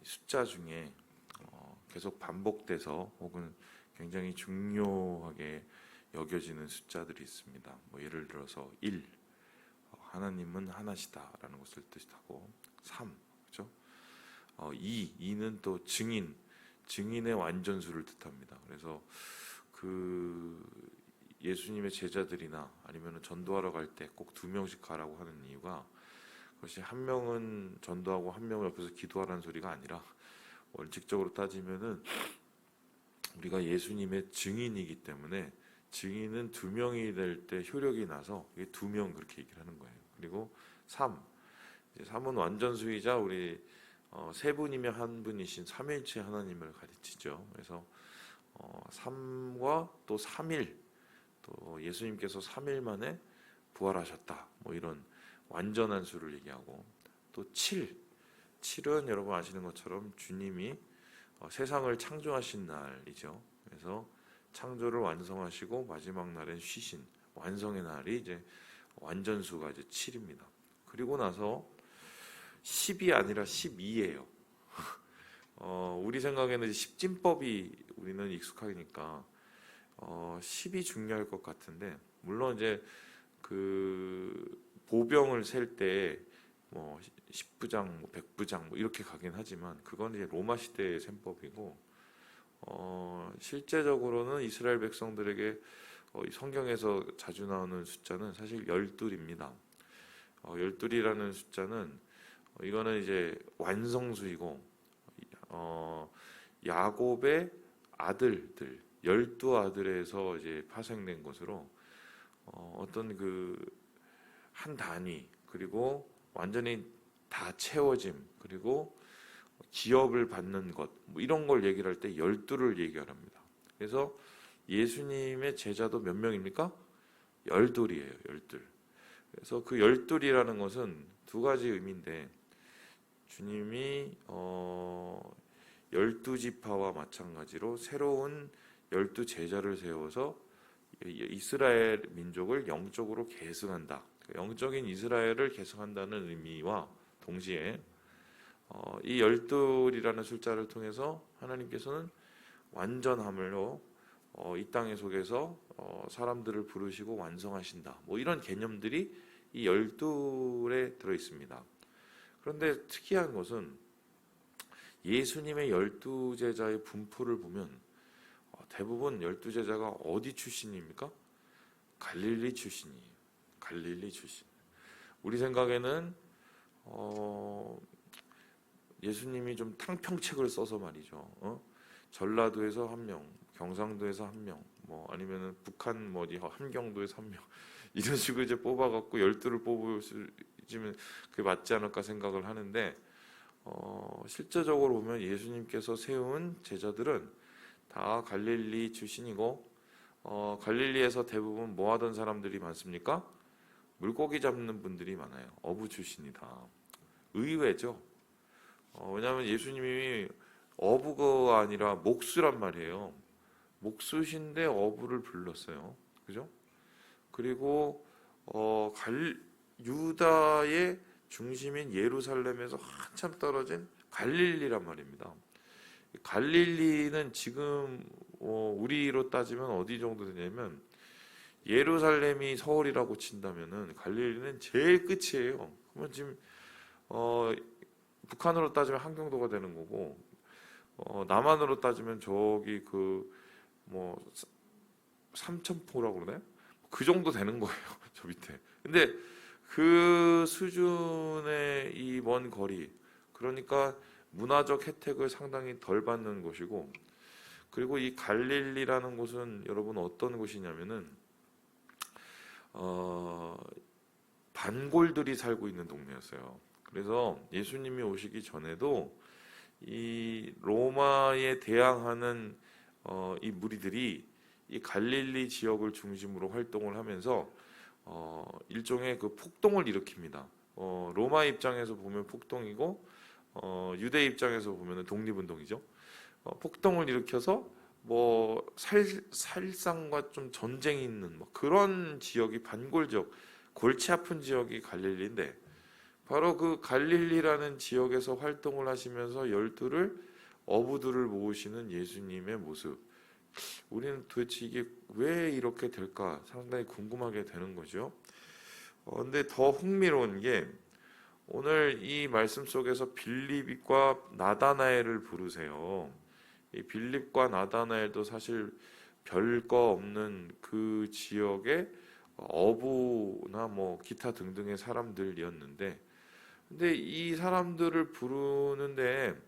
숫자 중에 계속 반복돼서 혹은 굉장히 중요하게 여겨지는 숫자들이 있습니다. 뭐 예를 들어서 1, 하나님은 하나시다라는 것을 뜻하고 3, 그렇죠? 2는 또 증인의 완전수를 뜻합니다. 그래서 그 예수님의 제자들이나 아니면 전도하러 갈 때 꼭 2명씩 가라고 하는 이유가, 그것이 한 명은 전도하고 한 명은 옆에서 기도하라는 소리가 아니라, 원칙적으로 따지면은 우리가 예수님의 증인이기 때문에 증인은 2명이 될 때 효력이 나서 이게 2명 그렇게 얘기를 하는 거예요. 그리고 3은 완전수이자 우리 세 분이며 한 분이신 삼일체 하나님을 가르치죠. 그래서 3과 또 3일, 또 예수님께서 3일 만에 부활하셨다, 뭐 이런 완전한 수를 얘기하고, 또 7은 여러분 아시는 것처럼 주님이 세상을 창조하신 날이죠. 그래서 창조를 완성하시고 마지막 날엔 쉬신 완성의 날이 이제 완전수가 이제 7입니다. 그리고 나서 10이 아니라 12예요. 우리 생각에는 10진법이 우리는 익숙하니까 10이 중요할 것 같은데, 물론 이제 그 보병을 셀 때 뭐 10부장, 뭐 100부장 뭐 이렇게 가긴 하지만 그건 이제 로마 시대의 셈법이고, 실제적으로는 이스라엘 백성들에게 성경에서 자주 나오는 숫자는 사실 12입니다. 12이라는 숫자는 이거는 이제 완성수이고, 야곱의 아들들 12아들에서 이제 파생된 것으로 어떤 그 한 단위, 그리고 완전히 다 채워짐, 그리고 기업을 받는 것, 뭐 이런 걸 얘기를 할 때 12를 얘기합니다. 그래서 예수님의 제자도 몇 명입니까? 12이에요. 12. 그래서 그 12이라는 것은 두 가지 의미인데, 주님이 12지파와 마찬가지로 새로운 12제자를 세워서 이스라엘 민족을 영적으로 계승한다, 영적인 이스라엘을 계승한다는 의미와 동시에 이 12이라는 숫자를 통해서 하나님께서는 완전함으로 이 땅에 속에서 사람들을 부르시고 완성하신다, 뭐 이런 개념들이 이 12에 들어 있습니다. 그런데 특이한 것은 예수님의 12제자의 분포를 보면 대부분 12제자가 어디 출신입니까? 갈릴리 출신이에요. 갈릴리 출신. 우리 생각에는 예수님이 좀 탕평책을 써서 말이죠. 전라도에서 한 명, 경상도에서 한 명, 뭐 아니면은 북한 뭐 어디 함경도에서 한 명, 이런 식으로 이제 뽑아갖고 12를 뽑으시면 그게 맞지 않을까 생각을 하는데, 실제적으로 보면 예수님께서 세운 제자들은 다 갈릴리 출신이고, 갈릴리에서 대부분 뭐 하던 사람들이 많습니까? 물고기 잡는 분들이 많아요. 어부 출신이다. 의외죠. 왜냐하면 예수님이 어부가 아니라 목수란 말이에요. 목수신데 어부를 불렀어요. 그죠? 그리고 유다의 중심인 예루살렘에서 한참 떨어진 갈릴리란 말입니다. 갈릴리는 지금 우리로 따지면 어디 정도 되냐면, 예루살렘이 서울이라고 친다면은 갈릴리는 제일 끝이에요. 그러면 지금 북한으로 따지면 한경도가 되는 거고, 남한으로 따지면 저기 그 뭐 삼천포라고 그러나요? 그 정도 되는 거예요. 저 밑에. 근데 그 수준의 이 먼 거리, 그러니까 문화적 혜택을 상당히 덜 받는 곳이고, 그리고 이 갈릴리라는 곳은 여러분 어떤 곳이냐면은 반골들이 살고 있는 동네였어요. 그래서 예수님이 오시기 전에도 이 로마에 대항하는 이 무리들이 이 갈릴리 지역을 중심으로 활동을 하면서 일종의 그 폭동을 일으킵니다. 로마 입장에서 보면 폭동이고, 유대 입장에서 보면 독립운동이죠. 폭동을 일으켜서 뭐 살상과 좀 전쟁이 있는 뭐 그런 지역이 반골 지역, 골치 아픈 지역이 갈릴리인데, 바로 그 갈릴리라는 지역에서 활동을 하시면서 열두를 어부들을 모으시는 예수님의 모습. 우리는 도대체 이게 왜 이렇게 될까 상당히 궁금하게 되는 거죠. 근데 더 흥미로운 게 오늘 이 말씀 속에서 빌립과 나다나엘을 부르세요. 이 빌립과 나다나엘도 사실 별거 없는 그 지역의 어부나 뭐 기타 등등의 사람들이었는데, 근데 이 사람들을 부르는데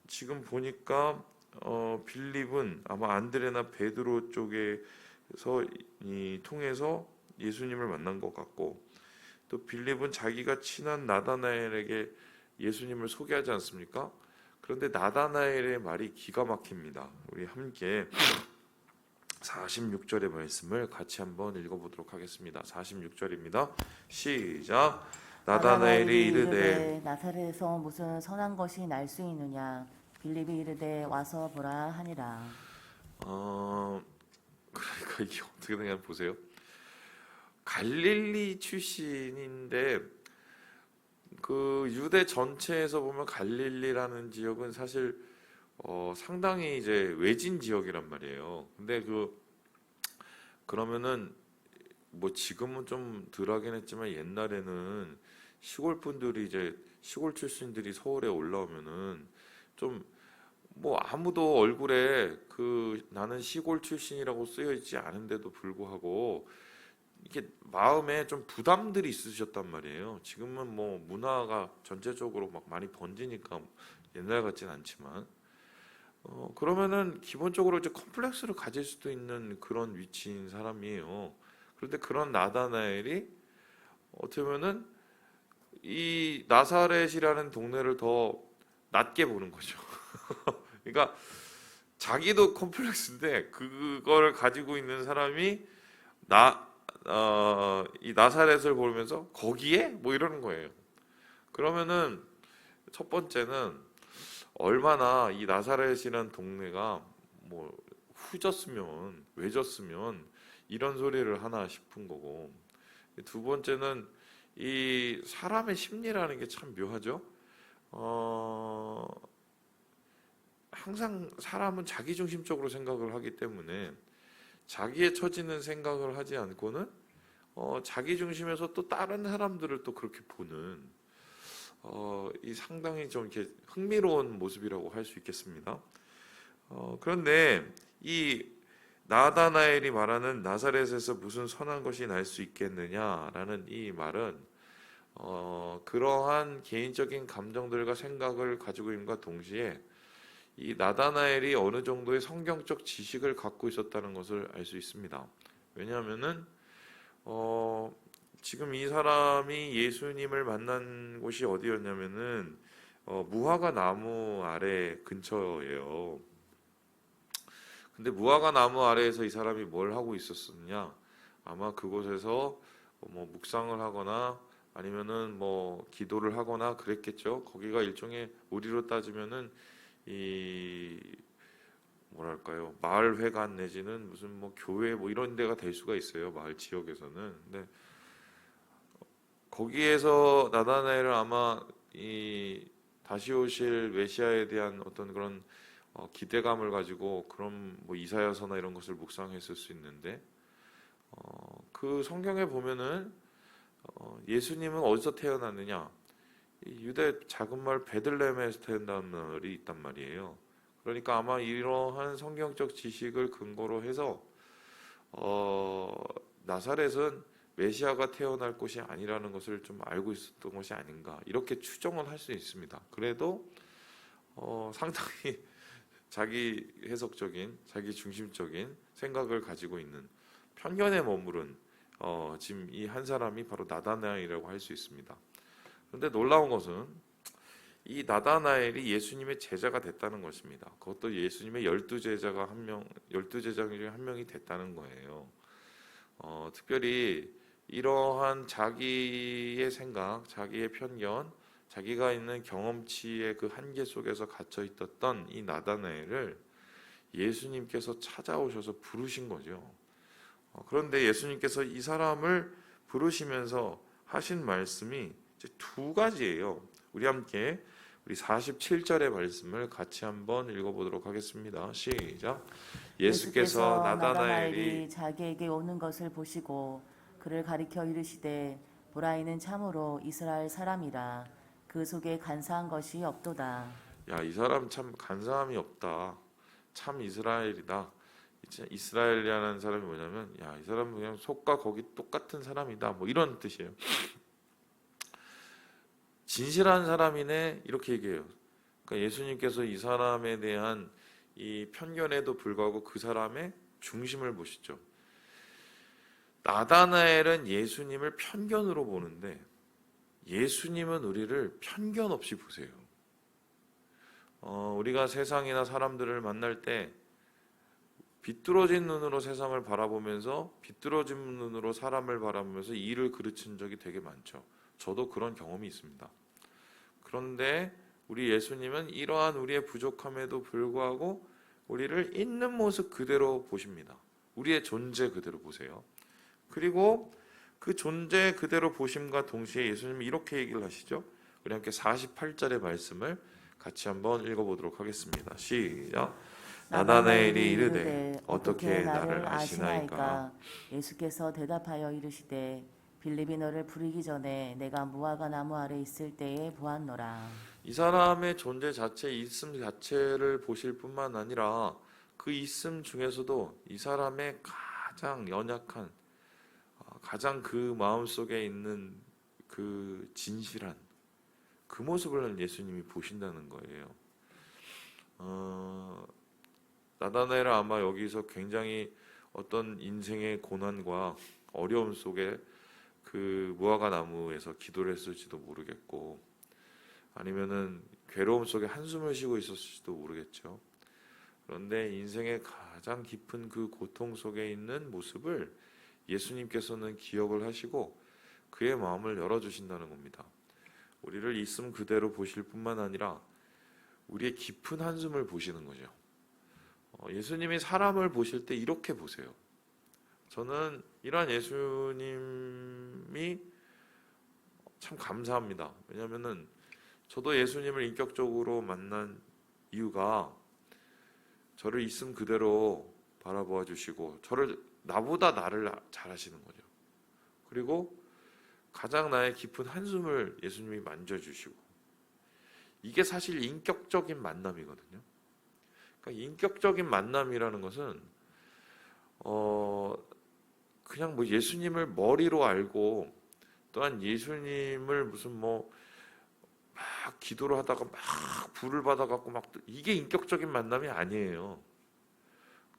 지금 보니까 빌립은 아마 안드레나 베드로 쪽에서 통해서 예수님을 만난 것 같고, 또 빌립은 자기가 친한 나다나엘에게 예수님을 소개하지 않습니까? 그런데 나다나엘의 말이 기가 막힙니다. 우리 함께 46절의 말씀을 같이 한번 읽어보도록 하겠습니다. 46절입니다. 시작. 나다나엘이 이르되 나사렛에서 무슨 선한 것이 날 수 있느냐. 빌립이 이르되 와서 보라 하니라. 그러니까 이게 어떻게 되냐 보세요. 갈릴리 출신인데 그 유대 전체에서 보면 갈릴리라는 지역은 사실 상당히 이제 외진 지역이란 말이에요. 근데 그러면은 뭐 지금은 좀 덜하긴 했지만 옛날에는 시골 분들이 이제 시골 출신들이 서울에 올라오면은 좀 뭐 아무도 얼굴에 그 나는 시골 출신이라고 쓰여 있지 않은데도 불구하고 이게 마음에 좀 부담들이 있으셨단 말이에요. 지금은 뭐 문화가 전체적으로 막 많이 번지니까 옛날 같진 않지만 그러면은 기본적으로 이제 컴플렉스를 가질 수도 있는 그런 위치인 사람이에요. 그런데 그런 나다나엘이 어떻게 보면은 이 나사렛이라는 동네를 더 낮게 보는 거죠. 그러니까 자기도 컴플렉스인데 그걸 가지고 있는 사람이 이 나사렛을 보면서 거기에 뭐 이러는 거예요. 그러면은 첫 번째는 얼마나 이 나사렛이라는 동네가 뭐 후졌으면 외졌으면 이런 소리를 하나 싶은 거고, 두 번째는 이 사람의 심리라는 게 참 묘하죠. 항상 사람은 자기중심적으로 생각을 하기 때문에 자기의 처지는 생각을 하지 않고는 자기중심에서 또 다른 사람들을 또 그렇게 보는 이 상당히 좀 이렇게 흥미로운 모습이라고 할 수 있겠습니다. 그런데 이 나다나엘이 말하는 나사렛에서 무슨 선한 것이 날 수 있겠느냐라는 이 말은 그러한 개인적인 감정들과 생각을 가지고 있는과 동시에 이 나다나엘이 어느 정도의 성경적 지식을 갖고 있었다는 것을 알 수 있습니다. 왜냐하면은 지금 이 사람이 예수님을 만난 곳이 어디였냐면은 무화과 나무 아래 근처예요. 근데 무화과 나무 아래에서 이 사람이 뭘 하고 있었느냐? 아마 그곳에서 뭐 묵상을 하거나 아니면은 뭐 기도를 하거나 그랬겠죠. 거기가 일종의 우리로 따지면은 이 뭐랄까요, 마을 회관 내지는 무슨 뭐 교회 뭐 이런 데가 될 수가 있어요, 마을 지역에서는. 근데 거기에서 나다나엘은 아마 이 다시 오실 메시아에 대한 어떤 그런 기대감을 가지고 그런 뭐 이사야서나 이런 것을 묵상했을 수 있는데, 그 성경에 보면은 예수님은 어디서 태어났느냐? 이 유대 작은 마을 베들레헴에서 태어난 말이 있단 말이에요. 그러니까 아마 이러한 성경적 지식을 근거로 해서 나사렛은 메시아가 태어날 곳이 아니라는 것을 좀 알고 있었던 것이 아닌가, 이렇게 추정을 할 수 있습니다. 그래도 상당히 자기 해석적인, 자기 중심적인 생각을 가지고 있는 편견에 머무른 지금 이 한 사람이 바로 나다나엘이라고 할 수 있습니다. 그런데 놀라운 것은 이 나다나엘이 예수님의 제자가 됐다는 것입니다. 그것도 예수님의 12제자가 12제자 중에 한 명이 됐다는 거예요. 특별히 이러한 자기의 생각, 자기의 편견, 자기가 있는 경험치의 그 한계 속에서 갇혀 있었던 이 나다나엘을 예수님께서 찾아오셔서 부르신 거죠. 그런데 예수님께서 이 사람을 부르시면서 하신 말씀이 이제 두 가지예요. 우리 함께 우리 47절의 말씀을 같이 한번 읽어보도록 하겠습니다. 시작. 예수께서 나다나엘이 자기에게 오는 것을 보시고 그를 가리켜 이르시되 보라 이는 참으로 이스라엘 사람이라 그 속에 간사한 것이 없도다. 야, 이 사람 참 간사함이 없다. 참 이스라엘이다. 이제 이스라엘이라는 사람이 뭐냐면 야, 이 사람은 그냥 속과 거기 똑같은 사람이다. 뭐 이런 뜻이에요. 진실한 사람이네 이렇게 얘기해요. 그러니까 예수님께서 이 사람에 대한 이 편견에도 불구하고 그 사람의 중심을 보시죠. 나다나엘은 예수님을 편견으로 보는데 예수님은 우리를 편견 없이 보세요. 우리가 세상이나 사람들을 만날 때 비뚤어진 눈으로 세상을 바라보면서 비뚤어진 눈으로 사람을 바라보면서 일을 그르친 적이 되게 많죠. 저도 그런 경험이 있습니다. 그런데 우리 예수님은 이러한 우리의 부족함에도 불구하고 우리를 있는 모습 그대로 보십니다. 우리의 존재 그대로 보세요. 그리고 그 존재 그대로 보심과 동시에 예수님이 이렇게 얘기를 하시죠. 우리 함께 48절의 말씀을 같이 한번 읽어보도록 하겠습니다. 시작. 나다나엘이 이르되 어떻게 나를 아시나이까? 예수께서 대답하여 이르시되 빌립이 너를 부르기 전에 내가 무화과 나무 아래 있을 때에 보았노라. 이 사람의 존재 자체, 있음 자체를 보실 뿐만 아니라 그 있음 중에서도 이 사람의 가장 연약한, 가장 그 마음속에 있는 그 진실한 그 모습을 예수님이 보신다는 거예요. 나다나엘은 아마 여기서 굉장히 어떤 인생의 고난과 어려움 속에 그 무화과 나무에서 기도를 했을지도 모르겠고, 아니면은 괴로움 속에 한숨을 쉬고 있었을지도 모르겠죠. 그런데 인생의 가장 깊은 그 고통 속에 있는 모습을 예수님께서는 기억을 하시고 그의 마음을 열어주신다는 겁니다. 우리를 있음 그대로 보실 뿐만 아니라 우리의 깊은 한숨을 보시는 거죠. 예수님이 사람을 보실 때 이렇게 보세요. 저는 이러한 예수님이 참 감사합니다. 왜냐하면은 저도 예수님을 인격적으로 만난 이유가 저를 있음 그대로 바라보아 주시고 나보다 나를 잘 아시는 거죠. 그리고 가장 나의 깊은 한숨을 예수님이 만져주시고, 이게 사실 인격적인 만남이거든요. 그러니까 인격적인 만남이라는 것은 그냥 뭐 예수님을 머리로 알고 또한 예수님을 무슨 뭐 막 기도를 하다가 막 불을 받아갖고 막 이게 인격적인 만남이 아니에요.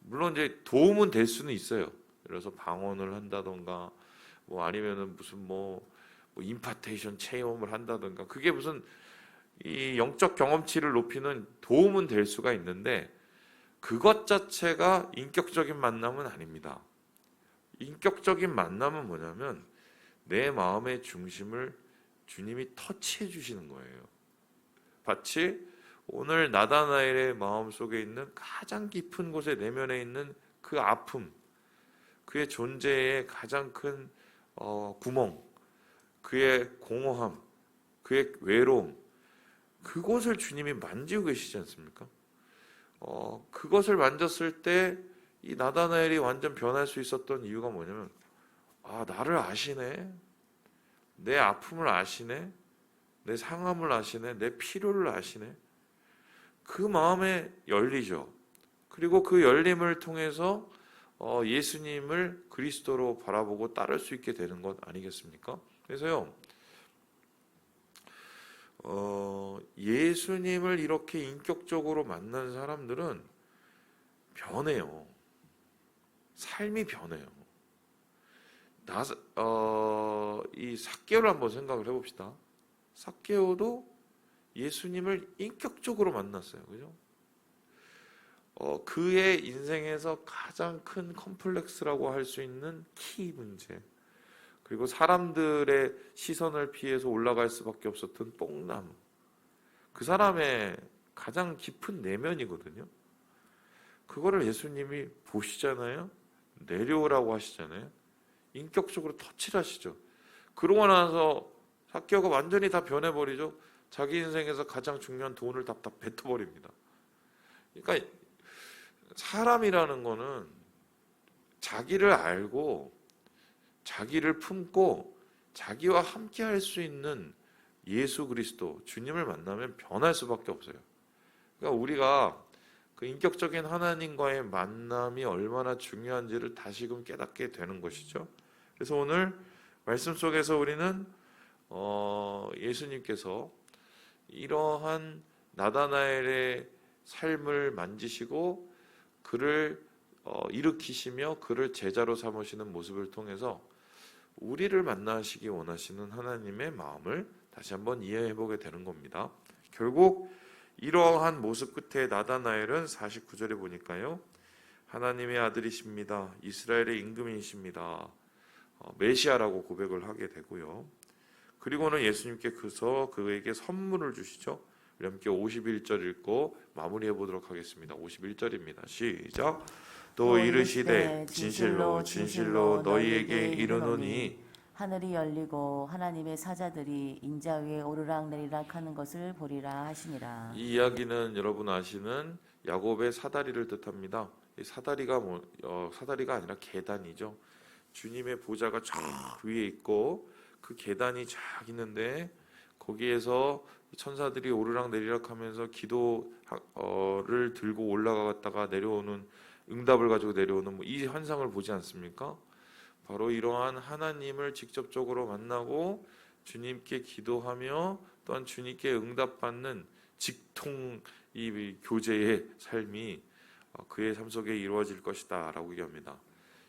물론 이제 도움은 될 수는 있어요. 그래서 방언을 한다던가 뭐 아니면은 무슨 뭐 임파테이션 체험을 한다던가, 그게 무슨 이 영적 경험치를 높이는 도움은 될 수가 있는데 그것 자체가 인격적인 만남은 아닙니다. 인격적인 만남은 뭐냐면 내 마음의 중심을 주님이 터치해 주시는 거예요. 마치 오늘 나다나엘의 마음속에 있는 가장 깊은 곳에 내면에 있는 그 아픔, 그의 존재의 가장 큰 구멍, 그의 공허함, 그의 외로움, 그곳을 주님이 만지고 계시지 않습니까? 그것을 만졌을 때 이 나다나엘이 완전 변할 수 있었던 이유가 뭐냐면, 나를 아시네, 내 아픔을 아시네, 내 상함을 아시네, 내 필요를 아시네. 그 마음에 열리죠. 그리고 그 열림을 통해서 예수님을 그리스도로 바라보고 따를 수 있게 되는 것 아니겠습니까? 그래서요, 예수님을 이렇게 인격적으로 만난 사람들은 변해요. 삶이 변해요. 이 삭개오를 한번 생각을 해봅시다. 삭개오도 예수님을 인격적으로 만났어요. 그죠? 그의 인생에서 가장 큰 컴플렉스라고 할 수 있는 키 문제, 그리고 사람들의 시선을 피해서 올라갈 수밖에 없었던 뽕나무, 그 사람의 가장 깊은 내면이거든요. 그거를 예수님이 보시잖아요. 내려오라고 하시잖아요. 인격적으로 터치를 하시죠. 그러고 나서 삭개오가 완전히 다 변해버리죠. 자기 인생에서 가장 중요한 돈을 다 뱉어버립니다. 그러니까 사람이라는 거는 자기를 알고 자기를 품고 자기와 함께 할 수 있는 예수 그리스도 주님을 만나면 변할 수밖에 없어요. 그러니까 우리가 그 인격적인 하나님과의 만남이 얼마나 중요한지를 다시금 깨닫게 되는 것이죠. 그래서 오늘 말씀 속에서 우리는 예수님께서 이러한 나다나엘의 삶을 만지시고 그를 일으키시며 그를 제자로 삼으시는 모습을 통해서 우리를 만나시기 원하시는 하나님의 마음을 다시 한번 이해해 보게 되는 겁니다. 결국 이러한 모습 끝에 나다나엘은 49절에 보니까요, 하나님의 아들이십니다. 이스라엘의 임금이십니다. 메시아라고 고백을 하게 되고요. 그리고는 예수님께 그에게 선물을 주시죠. 우리 함께 51절 읽고 마무리해 보도록 하겠습니다. 51절입니다. 시작. 또 이르시되 진실로 진실로 너희에게 이르노니 하늘이 열리고 하나님의 사자들이 인자 위에 오르락내리락 하는 것을 보리라 하시니라. 이 이야기는 여러분 아시는 야곱의 사다리를 뜻합니다. 이 사다리가 사다리가 아니라 계단이죠. 주님의 보좌가 쫙 위에 있고 그 계단이 쫙 있는데 거기에서 천사들이 오르락내리락 하면서 기도를 들고 올라갔다가 내려오는 응답을 가지고 내려오는 이 환상을 보지 않습니까? 바로 이러한 하나님을 직접적으로 만나고 주님께 기도하며 또한 주님께 응답받는 직통 이 교제의 삶이 그의 삶 속에 이루어질 것이다 라고 얘기합니다.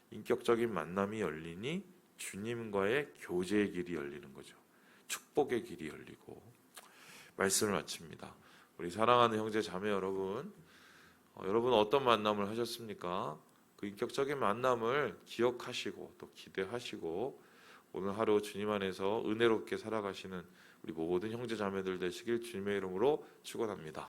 인격적인 만남이 열리니 주님과의 교제의 길이 열리는 거죠. 축복의 길이 열리고. 말씀을 마칩니다. 우리 사랑하는 형제 자매 여러분, 여러분 어떤 만남을 하셨습니까? 그 인격적인 만남을 기억하시고 또 기대하시고 오늘 하루 주님 안에서 은혜롭게 살아가시는 우리 모든 형제 자매들 되시길 주님의 이름으로 축원합니다.